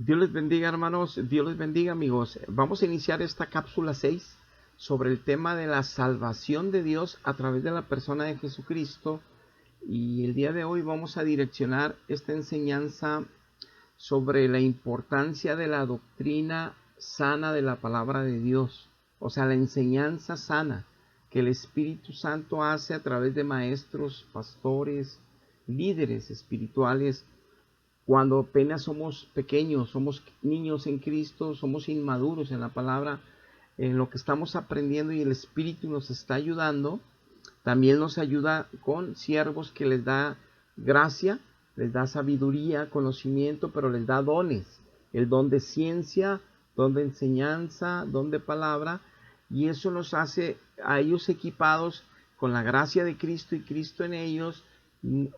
Dios les bendiga, hermanos, Dios les bendiga, amigos. Vamos a iniciar esta cápsula 6 sobre el tema de la salvación de Dios a través de la persona de Jesucristo. Y el día de hoy vamos a direccionar esta enseñanza sobre la importancia de la doctrina sana de la palabra de Dios. O sea, la enseñanza sana que el Espíritu Santo hace a través de maestros, pastores, líderes espirituales. Cuando apenas somos pequeños, somos niños en Cristo, somos inmaduros en la palabra, en lo que estamos aprendiendo y el Espíritu nos está ayudando, también nos ayuda con siervos que les da gracia, les da sabiduría, conocimiento, pero les da dones. El don de ciencia, don de enseñanza, don de palabra, y eso nos hace a ellos equipados con la gracia de Cristo y Cristo en ellos.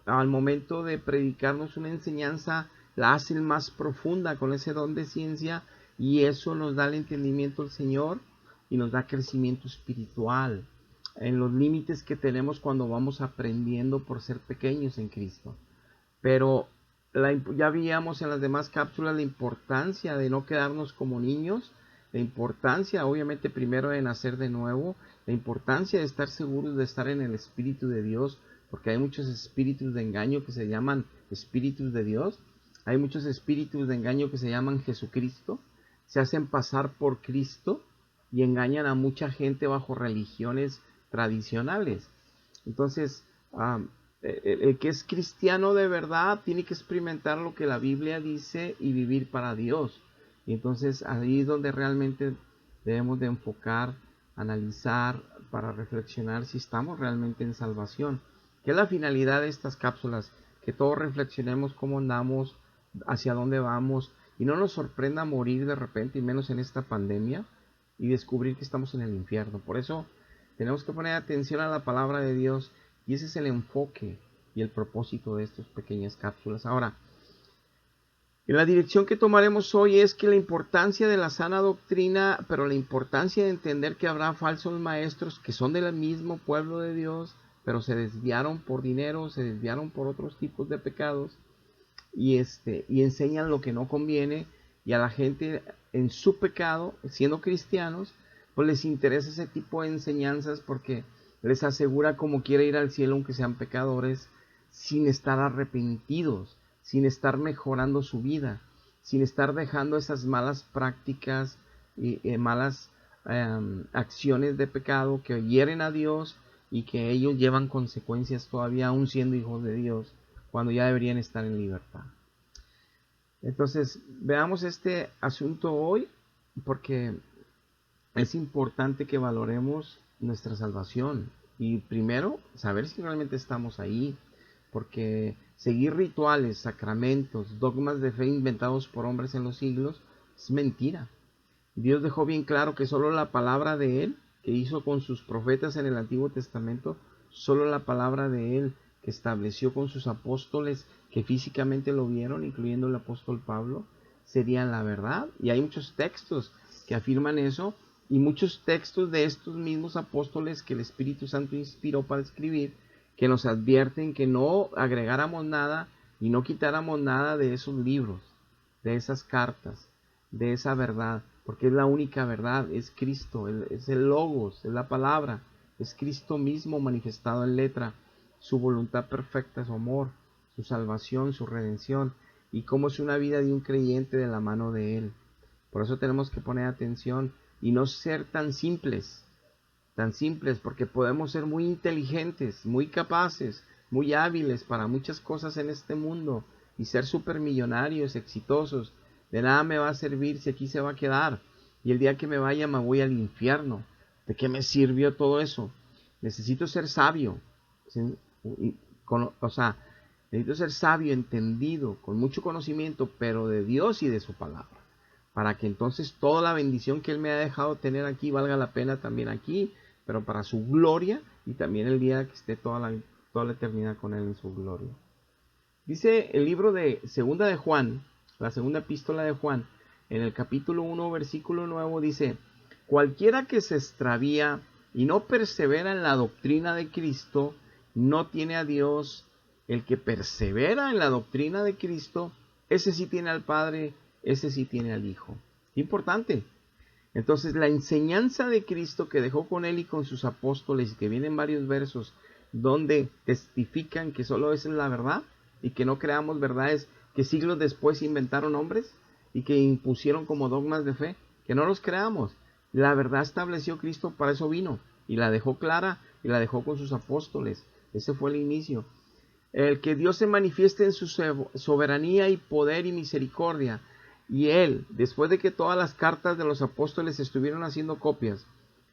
Al momento de predicarnos una enseñanza, la hacen más profunda con ese don de ciencia, y eso nos da el entendimiento del Señor y nos da crecimiento espiritual en los límites que tenemos cuando vamos aprendiendo por ser pequeños en Cristo. Pero ya veíamos en las demás cápsulas la importancia de no quedarnos como niños, la importancia obviamente primero de nacer de nuevo, la importancia de estar seguros de estar en el Espíritu de Dios, porque hay muchos espíritus de engaño que se llaman espíritus de Dios, hay muchos espíritus de engaño que se llaman Jesucristo, se hacen pasar por Cristo y engañan a mucha gente bajo religiones tradicionales. Entonces, el que es cristiano de verdad tiene que experimentar lo que la Biblia dice y vivir para Dios. Y entonces ahí es donde realmente debemos de enfocar, analizar, para reflexionar si estamos realmente en salvación. ¿Qué es la finalidad de estas cápsulas? Que todos reflexionemos cómo andamos, hacia dónde vamos, y no nos sorprenda morir de repente, y menos en esta pandemia, y descubrir que estamos en el infierno. Por eso tenemos que poner atención a la palabra de Dios, y ese es el enfoque y el propósito de estas pequeñas cápsulas. Ahora, en la dirección que tomaremos hoy es que la importancia de la sana doctrina, pero la importancia de entender que habrá falsos maestros que son del mismo pueblo de Dios, pero se desviaron por dinero, se desviaron por otros tipos de pecados, y enseñan lo que no conviene, y a la gente en su pecado, siendo cristianos, pues les interesa ese tipo de enseñanzas porque les asegura como quiere ir al cielo aunque sean pecadores, sin estar arrepentidos, sin estar mejorando su vida, sin estar dejando esas malas prácticas y malas acciones de pecado que hieren a Dios y que ellos llevan consecuencias todavía aún siendo hijos de Dios, cuando ya deberían estar en libertad. Entonces, veamos este asunto hoy, porque es importante que valoremos nuestra salvación y primero saber si realmente estamos ahí, porque seguir rituales, sacramentos, dogmas de fe inventados por hombres en los siglos es mentira. Dios dejó bien claro que solo la palabra de Él, que hizo con sus profetas en el Antiguo Testamento, solo la palabra de Él que estableció con sus apóstoles que físicamente lo vieron, incluyendo el apóstol Pablo, serían la verdad. Y hay muchos textos que afirman eso, y muchos textos de estos mismos apóstoles que el Espíritu Santo inspiró para escribir, que nos advierten que no agregáramos nada y no quitáramos nada de esos libros, de esas cartas, de esa verdad, porque es la única verdad, es Cristo, es el Logos, es la palabra, es Cristo mismo manifestado en letra, su voluntad perfecta, su amor, su salvación, su redención, y cómo es una vida de un creyente de la mano de Él. Por eso tenemos que poner atención y no ser tan simples, porque podemos ser muy inteligentes, muy capaces, muy hábiles para muchas cosas en este mundo y ser supermillonarios, exitosos. De nada me va a servir si aquí se va a quedar y el día que me vaya me voy al infierno. ¿De qué me sirvió todo eso? Necesito ser sabio, necesito ser sabio, entendido, con mucho conocimiento, pero de Dios y de su palabra, para que entonces toda la bendición que Él me ha dejado tener aquí valga la pena también aquí, pero para su gloria, y también el día que esté toda la eternidad con Él en su gloria. Dice el libro de Segunda de Juan, la segunda epístola de Juan, en el capítulo 1, versículo 9, dice: cualquiera que se extravía y no persevera en la doctrina de Cristo, no tiene a Dios. El que persevera en la doctrina de Cristo, ese sí tiene al Padre, ese sí tiene al Hijo. Importante. Entonces, la enseñanza de Cristo que dejó con él y con sus apóstoles, y que vienen varios versos donde testifican que solo esa es la verdad y que no creamos verdades que siglos después inventaron hombres y que impusieron como dogmas de fe, que no los creamos. La verdad estableció Cristo, para eso vino, y la dejó clara y la dejó con sus apóstoles. Ese fue el inicio. El que Dios se manifieste en su soberanía y poder y misericordia. Y él, después de que todas las cartas de los apóstoles estuvieron haciendo copias,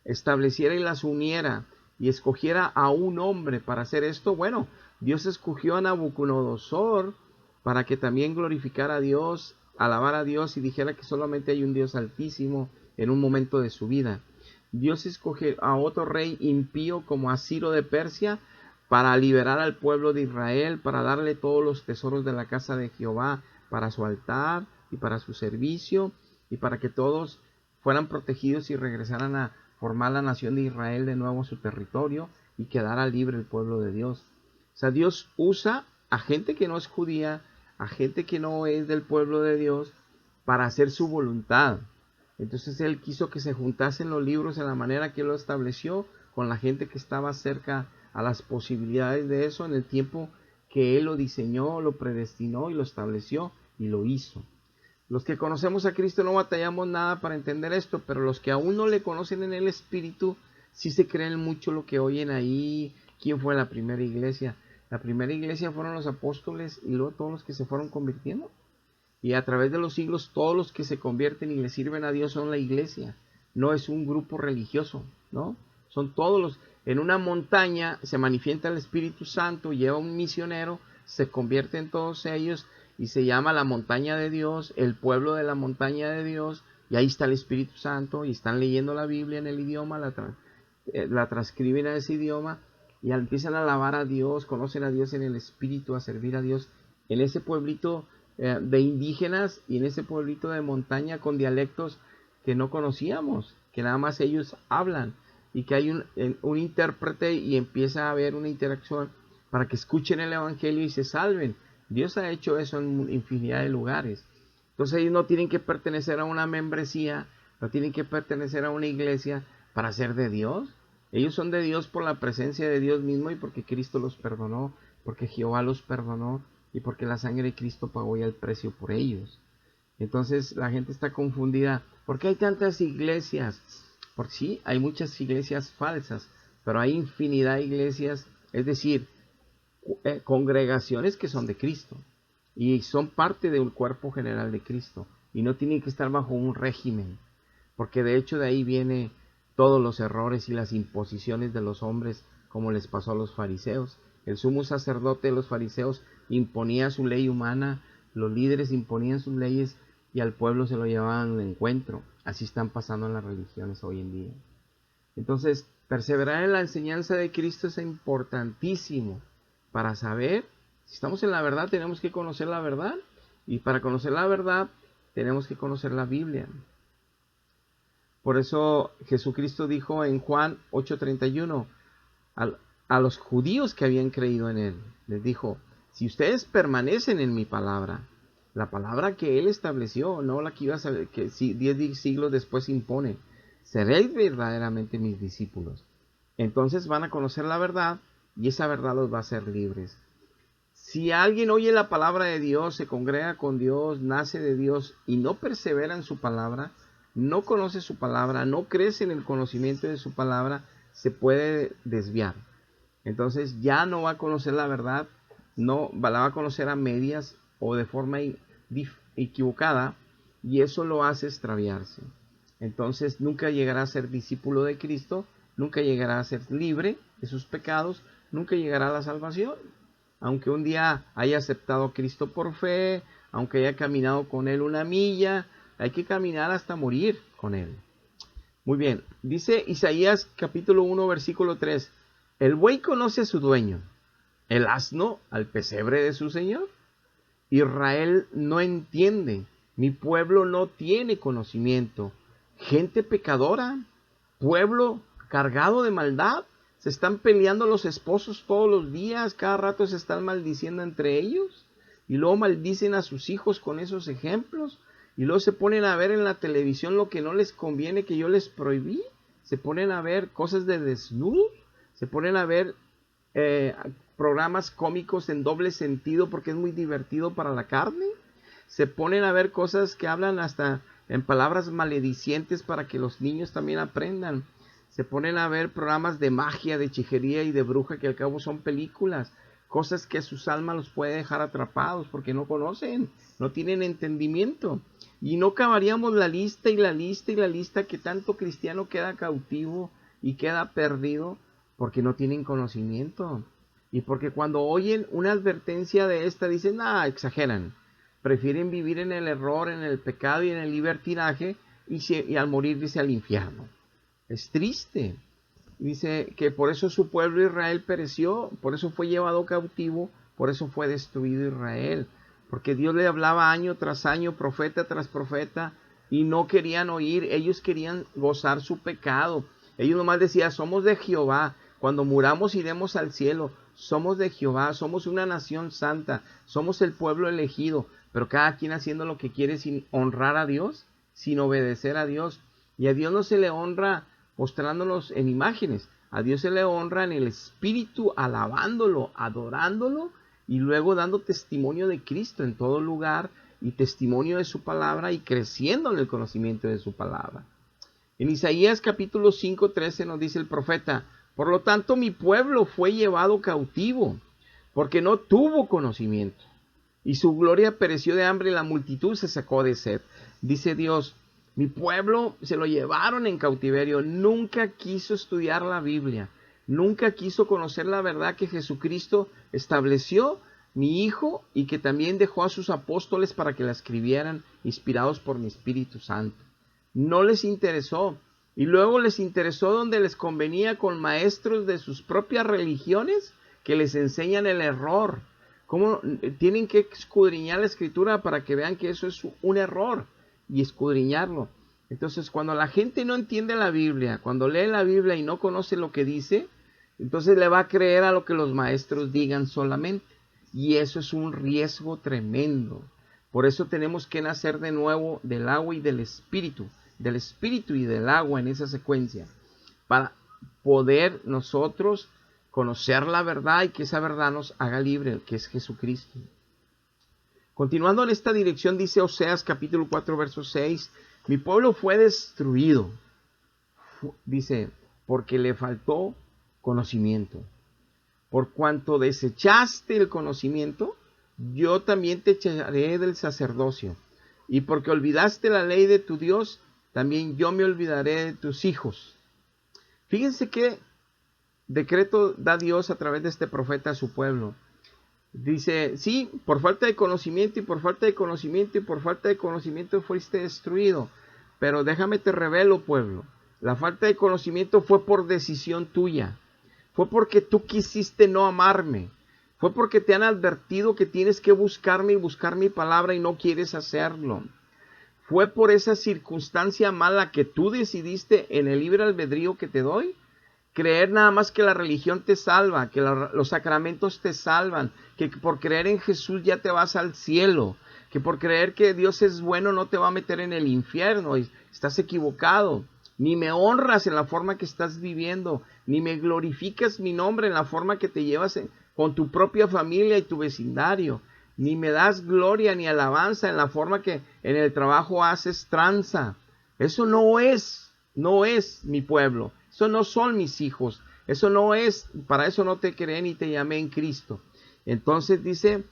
estableciera y las uniera y escogiera a un hombre para hacer esto, bueno, Dios escogió a Nabucodonosor para que también glorificara a Dios, alabara a Dios y dijera que solamente hay un Dios altísimo en un momento de su vida. Dios escogió a otro rey impío como a Ciro de Persia para liberar al pueblo de Israel, para darle todos los tesoros de la casa de Jehová para su altar y para su servicio, y para que todos fueran protegidos y regresaran a formar la nación de Israel de nuevo su territorio y quedara libre el pueblo de Dios. O sea, Dios usa a gente que no es judía, a gente que no es del pueblo de Dios, para hacer su voluntad. Entonces Él quiso que se juntasen los libros en la manera que Él lo estableció, con la gente que estaba cerca a las posibilidades de eso, en el tiempo que Él lo diseñó, lo predestinó y lo estableció y lo hizo. Los que conocemos a Cristo no batallamos nada para entender esto, pero los que aún no le conocen en el Espíritu, sí se creen mucho lo que oyen ahí. ¿Quién fue la primera iglesia? La primera iglesia fueron los apóstoles y luego todos los que se fueron convirtiendo. Y a través de los siglos, todos los que se convierten y le sirven a Dios son la iglesia. No es un grupo religioso, ¿no? Son todos los... En una montaña se manifiesta el Espíritu Santo, lleva un misionero, se convierte en todos ellos y se llama la montaña de Dios, el pueblo de la montaña de Dios, y ahí está el Espíritu Santo, y están leyendo la Biblia en el idioma, la transcriben a ese idioma, y empiezan a alabar a Dios, conocen a Dios en el Espíritu, a servir a Dios, en ese pueblito de indígenas, y en ese pueblito de montaña con dialectos que no conocíamos, que nada más ellos hablan, y que hay un intérprete, y empieza a haber una interacción para que escuchen el Evangelio y se salven. Dios ha hecho eso en infinidad de lugares. Entonces ellos no tienen que pertenecer a una membresía, no tienen que pertenecer a una iglesia para ser de Dios. Ellos son de Dios por la presencia de Dios mismo y porque Cristo los perdonó, porque Jehová los perdonó y porque la sangre de Cristo pagó ya el precio por ellos. Entonces la gente está confundida. ¿Por qué hay tantas iglesias? Porque sí, hay muchas iglesias falsas, pero hay infinidad de iglesias, es decir, congregaciones que son de Cristo y son parte del cuerpo general de Cristo y no tienen que estar bajo un régimen, porque de hecho de ahí viene todos los errores y las imposiciones de los hombres, como les pasó a los fariseos. El sumo sacerdote de los fariseos imponía su ley humana, los líderes imponían sus leyes y al pueblo se lo llevaban de encuentro. Así están pasando en las religiones hoy en día. Entonces, perseverar en la enseñanza de Cristo es importantísimo. Para saber si estamos en la verdad, tenemos que conocer la verdad. Y para conocer la verdad, tenemos que conocer la Biblia. Por eso Jesucristo dijo en Juan 8:31 a los judíos que habían creído en Él, les dijo, si ustedes permanecen en mi palabra, la palabra que Él estableció, no la que iba a saber, que 10 siglos después impone, seréis verdaderamente mis discípulos. Entonces van a conocer la verdad y esa verdad los va a hacer libres. Si alguien oye la palabra de Dios, se congrega con Dios, nace de Dios y no persevera en su palabra, no conoce su palabra, no crece en el conocimiento de su palabra, se puede desviar. Entonces ya no va a conocer la verdad, no la va a conocer a medias o de forma equivocada y eso lo hace extraviarse. Entonces nunca llegará a ser discípulo de Cristo, nunca llegará a ser libre de sus pecados, nunca llegará a la salvación. Aunque un día haya aceptado a Cristo por fe, aunque haya caminado con Él una milla, hay que caminar hasta morir con Él. Muy bien, dice Isaías capítulo 1 versículo 3, el buey conoce a su dueño, el asno al pesebre de su señor. Israel no entiende, mi pueblo no tiene conocimiento. Gente pecadora, pueblo cargado de maldad, se están peleando los esposos todos los días, cada rato se están maldiciendo entre ellos y luego maldicen a sus hijos con esos ejemplos Y luego se ponen a ver en la televisión lo que no les conviene, que yo les prohibí. Se ponen a ver cosas de desnudos. Se ponen a ver programas cómicos en doble sentido porque es muy divertido para la carne. Se ponen a ver cosas que hablan hasta en palabras maledicientes para que los niños también aprendan. Se ponen a ver programas de magia, de hechicería y de bruja, que al cabo son películas. Cosas que sus almas los puede dejar atrapados porque no conocen, no tienen entendimiento. Y no acabaríamos la lista y la lista y la lista, que tanto cristiano queda cautivo y queda perdido porque no tienen conocimiento. Y porque cuando oyen una advertencia de esta dicen, exageran. Prefieren vivir en el error, en el pecado y en el libertinaje y al morir irse al infierno. Es triste. Dice que por eso su pueblo Israel pereció, por eso fue llevado cautivo, por eso fue destruido Israel. Porque Dios le hablaba año tras año, profeta tras profeta, y no querían oír. Ellos querían gozar su pecado. Ellos nomás decían, somos de Jehová, cuando muramos iremos al cielo. Somos de Jehová, somos una nación santa, somos el pueblo elegido. Pero cada quien haciendo lo que quiere sin honrar a Dios, sin obedecer a Dios. Y a Dios no se le honra postrándonos en imágenes. A Dios se le honra en el espíritu, alabándolo, adorándolo y luego dando testimonio de Cristo en todo lugar y testimonio de su palabra y creciendo en el conocimiento de su palabra. En Isaías capítulo 5:13 nos dice el profeta, por lo tanto mi pueblo fue llevado cautivo porque no tuvo conocimiento y su gloria pereció de hambre y la multitud se secó de sed. Dice Dios, mi pueblo se lo llevaron en cautiverio, nunca quiso estudiar la Biblia, nunca quiso conocer la verdad que Jesucristo estableció, mi Hijo, y que también dejó a sus apóstoles para que la escribieran, inspirados por mi Espíritu Santo. No les interesó, y luego les interesó donde les convenía con maestros de sus propias religiones que les enseñan el error. ¿Cómo? Tienen que escudriñar la Escritura para que vean que eso es un error y escudriñarlo. Entonces, cuando la gente no entiende la Biblia, cuando lee la Biblia y no conoce lo que dice, entonces le va a creer a lo que los maestros digan solamente. Y eso es un riesgo tremendo. Por eso tenemos que nacer de nuevo del agua y del espíritu y del agua en esa secuencia, para poder nosotros conocer la verdad y que esa verdad nos haga libre, que es Jesucristo. Continuando en esta dirección, dice Oseas capítulo 4, verso 6, mi pueblo fue destruido, dice, porque le faltó conocimiento. Por cuanto desechaste el conocimiento, yo también te echaré del sacerdocio. Y porque olvidaste la ley de tu Dios, también yo me olvidaré de tus hijos. Fíjense qué decreto da Dios a través de este profeta a su pueblo. Dice, sí, por falta de conocimiento y por falta de conocimiento y por falta de conocimiento fuiste destruido. Pero déjame te revelo, pueblo, la falta de conocimiento fue por decisión tuya. Fue porque tú quisiste no amarme. Fue porque te han advertido que tienes que buscarme y buscar mi palabra y no quieres hacerlo. Fue por esa circunstancia mala que tú decidiste en el libre albedrío que te doy, creer nada más que la religión te salva, que los sacramentos te salvan, que por creer en Jesús ya te vas al cielo, que por creer que Dios es bueno no te va a meter en el infierno. Estás equivocado. Ni me honras en la forma que estás viviendo, ni me glorificas mi nombre en la forma que te llevas con tu propia familia y tu vecindario, ni me das gloria ni alabanza en la forma que en el trabajo haces tranza. Eso no es mi pueblo, eso no son mis hijos, eso no es, para eso no te creé ni te llamé en Cristo. Entonces dice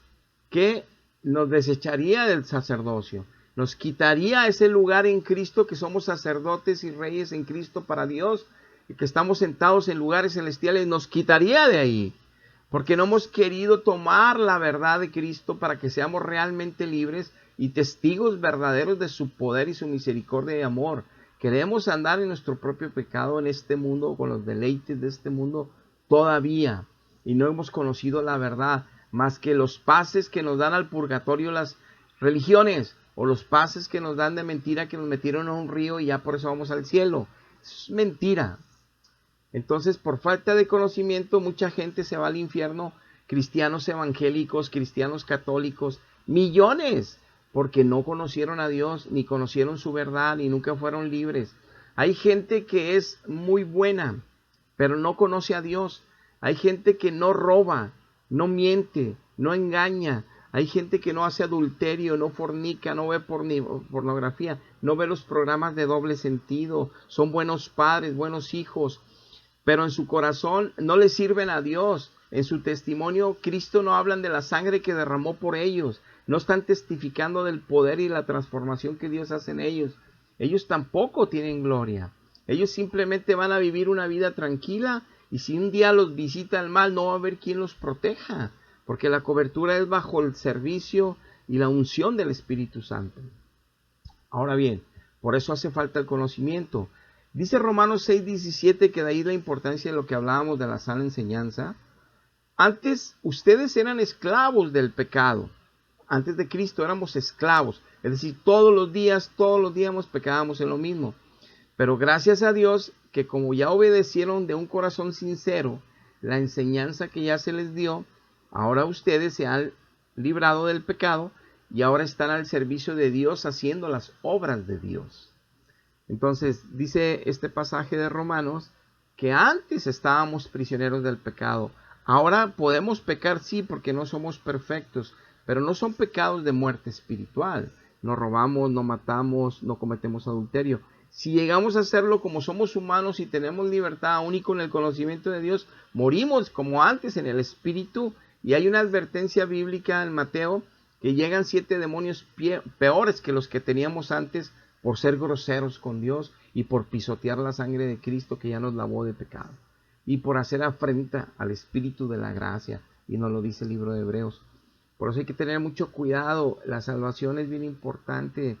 que nos desecharía del sacerdocio. Nos quitaría ese lugar en Cristo, que somos sacerdotes y reyes en Cristo para Dios, y que estamos sentados en lugares celestiales, nos quitaría de ahí, porque no hemos querido tomar la verdad de Cristo para que seamos realmente libres y testigos verdaderos de su poder y su misericordia y amor. Queremos andar en nuestro propio pecado en este mundo, con los deleites de este mundo todavía, y no hemos conocido la verdad, más que los pases que nos dan al purgatorio las religiones, o los pases que nos dan de mentira, que nos metieron a un río y ya por eso vamos al cielo. Eso es mentira. Entonces, por falta de conocimiento, mucha gente se va al infierno, cristianos evangélicos, cristianos católicos, millones, porque no conocieron a Dios, ni conocieron su verdad, ni nunca fueron libres. Hay gente que es muy buena, pero no conoce a Dios. Hay gente que no roba, no miente, no engaña. Hay gente que no hace adulterio, no fornica, no ve pornografía, no ve los programas de doble sentido. Son buenos padres, buenos hijos, pero en su corazón no le sirven a Dios. En su testimonio, Cristo no hablan de la sangre que derramó por ellos. No están testificando del poder y la transformación que Dios hace en ellos. Ellos tampoco tienen gloria. Ellos simplemente van a vivir una vida tranquila, y si un día los visita el mal, no va a haber quien los proteja, porque la cobertura es bajo el servicio y la unción del Espíritu Santo. Ahora bien, por eso hace falta el conocimiento. Dice Romanos 6:17, que de ahí la importancia de lo que hablábamos de la sana enseñanza. Antes ustedes eran esclavos del pecado. Antes de Cristo éramos esclavos. Es decir, todos los días pecábamos en lo mismo. Pero gracias a Dios que como ya obedecieron de un corazón sincero la enseñanza que ya se les dio, ahora ustedes se han librado del pecado y ahora están al servicio de Dios haciendo las obras de Dios. Entonces dice este pasaje de Romanos que antes estábamos prisioneros del pecado. Ahora podemos pecar, sí, porque no somos perfectos, pero no son pecados de muerte espiritual. No robamos, no matamos, no cometemos adulterio. Si llegamos a hacerlo, como somos humanos y tenemos libertad aún y con el conocimiento de Dios, morimos como antes en el espíritu. Y hay una advertencia bíblica en Mateo que llegan 7 demonios peores que los que teníamos antes por ser groseros con Dios y por pisotear la sangre de Cristo que ya nos lavó de pecado y por hacer afrenta al espíritu de la gracia, y nos lo dice el libro de Hebreos. Por eso hay que tener mucho cuidado. La salvación es bien importante.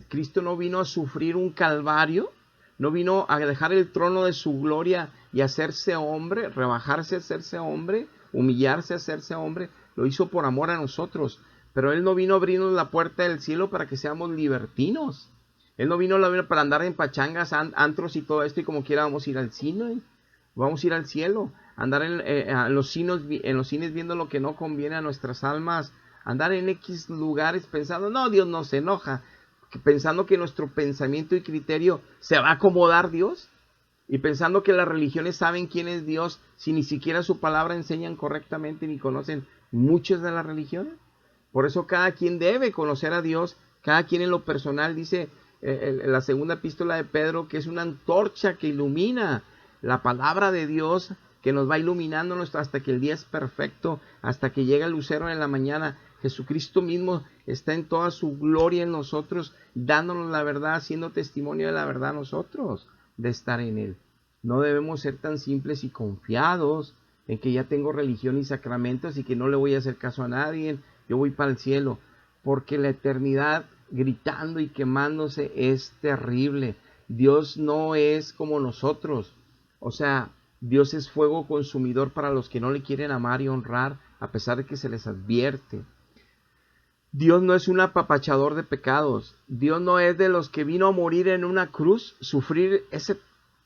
Cristo no vino a sufrir un calvario, no vino a dejar el trono de su gloria y hacerse hombre, rebajarse a hacerse hombre, humillarse a hacerse hombre. Lo hizo por amor a nosotros, pero Él no vino a abrirnos la puerta del cielo para que seamos libertinos. Él no vino para andar en pachangas, antros y todo esto, y como quiera vamos a ir al cine, vamos a ir al cielo, andar en los cines viendo lo que no conviene a nuestras almas, andar en X lugares pensando, no, Dios no se enoja, pensando que nuestro pensamiento y criterio se va a acomodar Dios, y pensando que las religiones saben quién es Dios, si ni siquiera su palabra enseñan correctamente ni conocen muchas de las religiones. Por eso cada quien debe conocer a Dios, cada quien en lo personal. Dice la segunda epístola de Pedro que es una antorcha que ilumina la palabra de Dios, que nos va iluminando hasta que el día es perfecto, hasta que llega el lucero en la mañana. Jesucristo mismo está en toda su gloria en nosotros, dándonos la verdad, siendo testimonio de la verdad nosotros, de estar en Él. No debemos ser tan simples y confiados en que ya tengo religión y sacramentos y que no le voy a hacer caso a nadie, yo voy para el cielo, porque la eternidad gritando y quemándose es terrible. Dios no es como nosotros, o sea, Dios es fuego consumidor para los que no le quieren amar y honrar, a pesar de que se les advierte. Dios no es un apapachador de pecados. Dios no es de los que vino a morir en una cruz, sufrir ese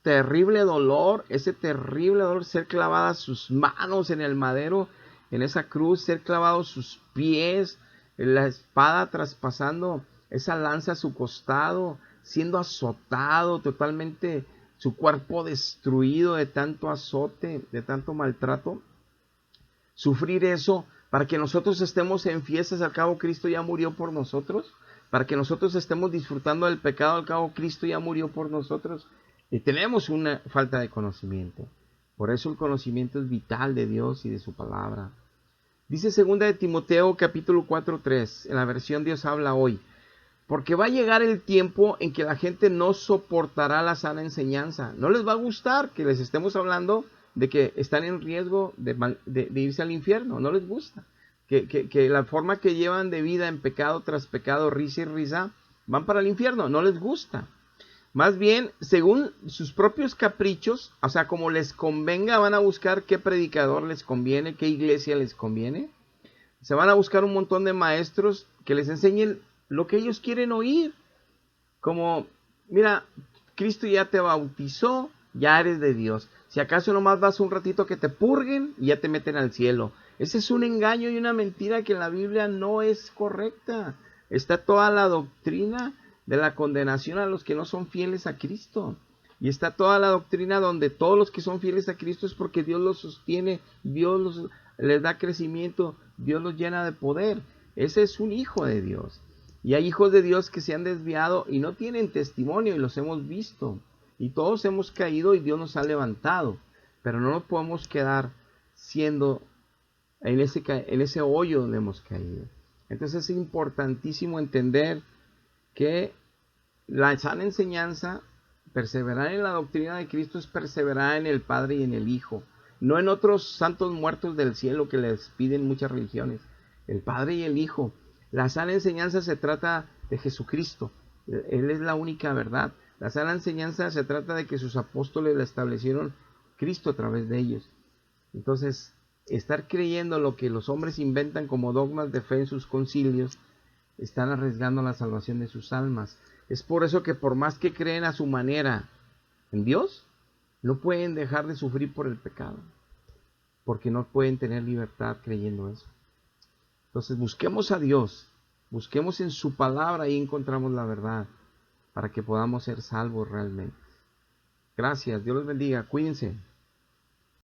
terrible dolor, ser clavadas sus manos en el madero, en esa cruz, ser clavados sus pies, la espada traspasando esa lanza a su costado, siendo azotado totalmente, su cuerpo destruido de tanto azote, de tanto maltrato. Sufrir eso para que nosotros estemos en fiestas, al cabo Cristo ya murió por nosotros. Para que nosotros estemos disfrutando del pecado, al cabo Cristo ya murió por nosotros. Y tenemos una falta de conocimiento. Por eso el conocimiento es vital de Dios y de su palabra. Dice 2 de Timoteo capítulo 4:3, en la versión Dios habla hoy. Porque va a llegar el tiempo en que la gente no soportará la sana enseñanza. No les va a gustar que les estemos hablando de que están en riesgo de irse al infierno. No les gusta. Que la forma que llevan de vida en pecado tras pecado, risa y risa, van para el infierno. No les gusta. Más bien, según sus propios caprichos, o sea, como les convenga, van a buscar qué predicador les conviene, qué iglesia les conviene. Se van a buscar un montón de maestros que les enseñen lo que ellos quieren oír. Como, mira, Cristo ya te bautizó, ya eres de Dios. Si acaso nomás vas un ratito que te purguen y ya te meten al cielo. Ese es un engaño y una mentira que en la Biblia no es correcta. Está toda la doctrina de la condenación a los que no son fieles a Cristo. Y está toda la doctrina donde todos los que son fieles a Cristo es porque Dios los sostiene, les da crecimiento, Dios los llena de poder. Ese es un hijo de Dios. Y hay hijos de Dios que se han desviado y no tienen testimonio y los hemos visto. Y todos hemos caído y Dios nos ha levantado. Pero no nos podemos quedar siendo en ese hoyo donde hemos caído. Entonces es importantísimo entender que la sana enseñanza, perseverar en la doctrina de Cristo, es perseverar en el Padre y en el Hijo, no en otros santos muertos del cielo que les piden muchas religiones. El Padre y el Hijo. La sana enseñanza se trata de Jesucristo. Él es la única verdad. La sana enseñanza se trata de que sus apóstoles la establecieron Cristo a través de ellos. Entonces, estar creyendo lo que los hombres inventan como dogmas de fe en sus concilios, están arriesgando la salvación de sus almas. Es por eso que por más que creen a su manera en Dios, no pueden dejar de sufrir por el pecado, porque no pueden tener libertad creyendo eso. Entonces busquemos a Dios, busquemos en su palabra y encontramos la verdad, para que podamos ser salvos realmente. Gracias, Dios los bendiga, cuídense.